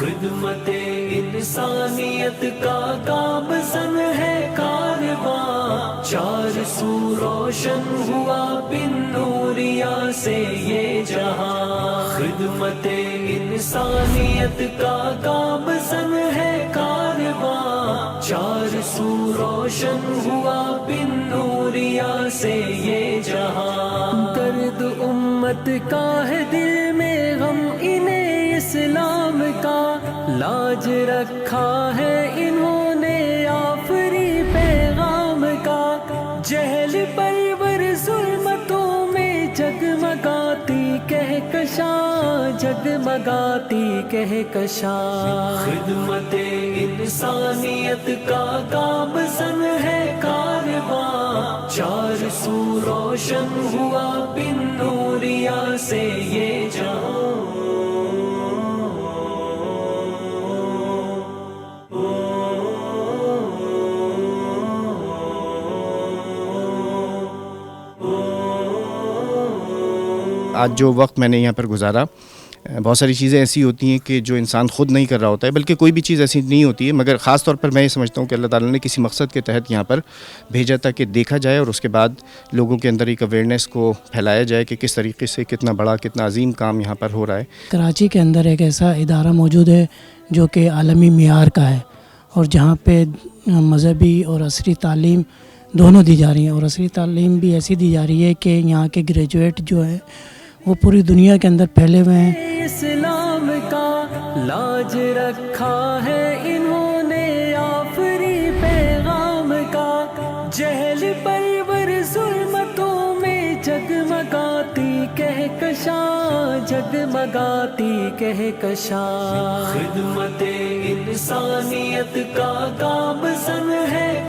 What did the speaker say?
خدمت انسانیت کا گامزن ہے کارواں، چار سو روشن ہوا بن نوریا سے یہ جہاں، خدمت انسانیت کا گامزن ہے کارواں، چار سو روشن ہوا بن نوریا سے یہ جہاں، درد امت کا ہے دل میں غم انہیں اسلام کا، لاج رکھا ہے انہوں نے آفری پیغام کا، جہل پرور ظلمتوں میں جگمگاتی کہکشاں، جگمگاتی کہکشاں، خدمت انسانیت کا گامزن ہے کارواں، چار سو روشن ہوا بن نوریا سے یہ جہاں۔ آج جو وقت میں نے یہاں پر گزارا، بہت ساری چیزیں ایسی ہوتی ہیں کہ جو انسان خود نہیں کر رہا ہوتا ہے، بلکہ کوئی بھی چیز ایسی نہیں ہوتی ہے، مگر خاص طور پر میں یہ سمجھتا ہوں کہ اللہ تعالیٰ نے کسی مقصد کے تحت یہاں پر بھیجا تھا کہ دیکھا جائے اور اس کے بعد لوگوں کے اندر ایک اویئرنیس کو پھیلایا جائے کہ کس طریقے سے کتنا بڑا کتنا عظیم کام یہاں پر ہو رہا ہے۔ کراچی کے اندر ایک ایسا ادارہ موجود ہے جو کہ عالمی معیار کا ہے، اور جہاں پہ مذہبی اور عصری تعلیم دونوں دی جا رہی ہیں، اور عصری تعلیم بھی ایسی دی جا رہی ہے کہ یہاں کے گریجویٹ جو ہیں وہ پوری دنیا کے اندر پھیلے ہوئے ہیں۔ اسلام کا لاج رکھا ہے انہوں نے آفری پیغام کا، جہل پرور ظلمتوں میں جگمگاتی کہکشاں، جگمگاتی کہکشاں، خدمت انسانیت کا گامزن ہے